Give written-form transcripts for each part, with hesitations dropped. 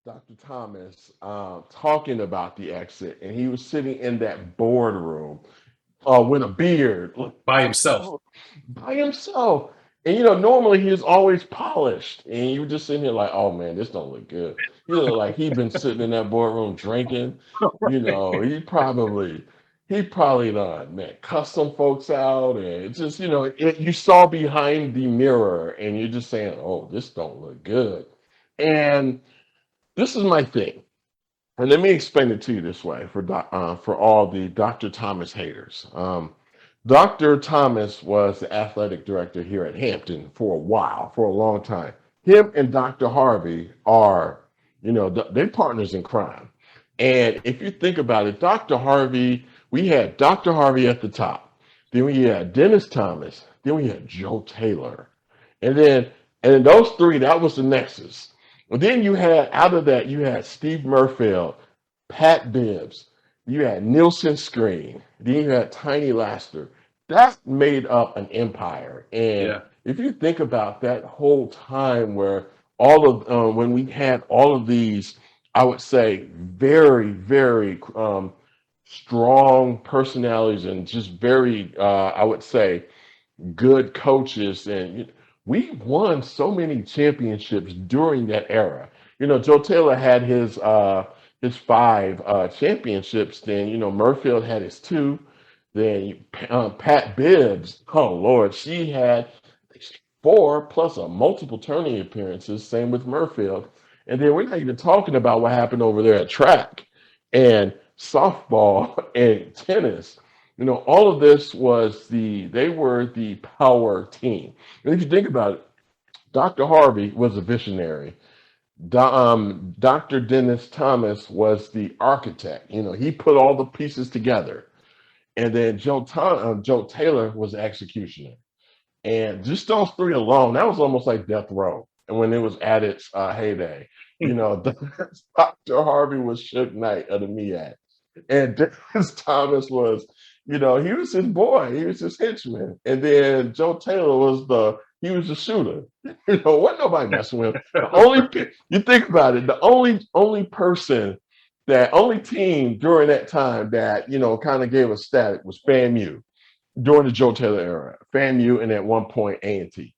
Dr. Thomas talking about the exit, and he was sitting in that boardroom with a beard, by himself. by himself. And normally he was always polished, and you were just sitting here like, "Oh man, this don't look good." He looked like he'd been sitting in that boardroom drinking. He probably done man cussed some folks out, and it's just you saw behind the mirror, and you're just saying, "Oh, this don't look good." And this is my thing. And let me explain it to you this way for all the Dr. Thomas haters. Dr. Thomas was the athletic director here at Hampton for a while, for a long time. Him and Dr. Harvey are, they're partners in crime. And if you think about it, Dr. Harvey, we had Dr. Harvey at the top. Then we had Dennis Thomas. Then we had Joe Taylor. And then, and then those three, that was the nexus. And then you had out of that, you had Steve Murfield, Pat Bibbs, you had Nielsen Screen, then you had Tiny Laster. That made up an empire. And Yeah. if you think about that whole time where all of when we had all of these, I would say very, very strong personalities and just very, I would say, good coaches, and we won so many championships during that era. Joe Taylor had his five championships. Then Murfield had his two. Then Pat Bibbs, oh Lord, she had four plus a multiple tourney appearances. Same with Murfield, and then we're not even talking about what happened over there at track and softball and tennis. All of this they were the power team. And if you think about it, Dr. Harvey was a visionary. Dr. Dennis Thomas was the architect. He put all the pieces together. And then Joe Taylor was the executioner. And just those three alone, that was almost like death row. And when it was at its heyday, Dr. Harvey was Suge Knight of the MEAC. And Dennis Thomas was, he was his boy, he was his henchman. And then Joe Taylor he was the shooter. Wasn't nobody messing with him. You think about it, the only person that only team during that time that, kind of gave us static was FAMU during the Joe Taylor era. FAMU and at one point A&T.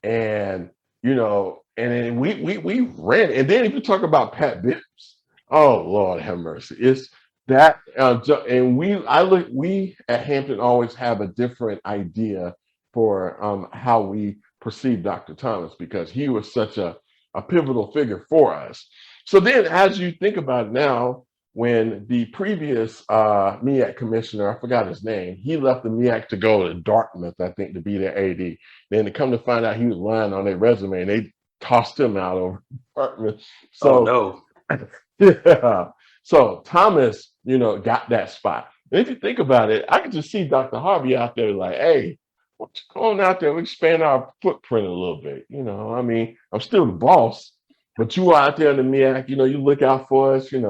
And and then we ran. And then if you talk about Pat Bibbs, oh Lord have mercy, it's that. And we at Hampton always have a different idea for how we perceive Dr. Thomas because he was such a pivotal figure for us. So then, as you think about it now, when the previous MEAC commissioner, I forgot his name, he left the MEAC to go to Dartmouth, I think, to be their AD. Then to come to find out he was lying on their resume, and they tossed him out over Dartmouth. Oh So no. yeah, so Thomas, got that spot. And if you think about it, I can just see Dr. Harvey out there like, hey, what's going out there? We expand our footprint a little bit. I mean, I'm still the boss, but you out there in the MEAC, you look out for us, and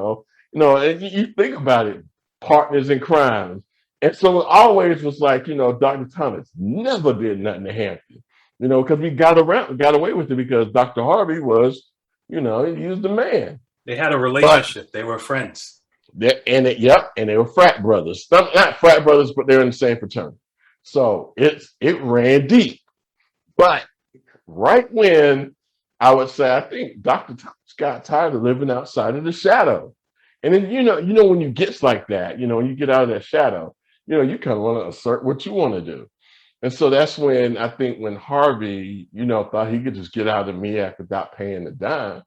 you think about it, partners in crime. And so it always was like, Dr. Thomas never did nothing to Hampton, because we got away with it because Dr. Harvey was, he was the man. They had a But relationship. They were friends. yep, and they were frat brothers. Not frat brothers, but they're in the same fraternity. So it ran deep. But right when I would say, I think Dr. Thomas got tired of living outside of the shadow. And then when you get like that, when you get out of that shadow, you kind of want to assert what you want to do. And so that's when I think when Harvey, thought he could just get out of the MEAC without paying a dime.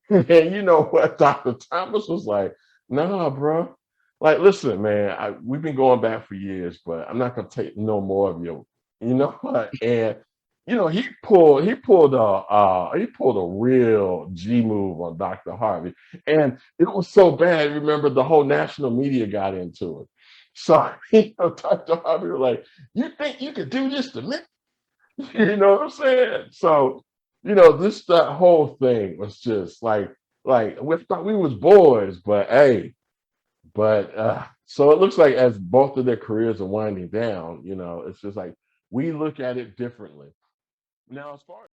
And you know what? Dr. Thomas was like, nah, bro. Like, listen, man, we've been going back for years, but I'm not gonna take no more of you. You know what? And he pulled a real G move on Dr. Harvey. And it was so bad, remember the whole national media got into it. So Dr. Harvey was like, you think you could do this to me? You know what I'm saying? So, that whole thing was just like we thought we was boys, but hey, but so it looks like as both of their careers are winding down, it's just like we look at it differently. Now, as far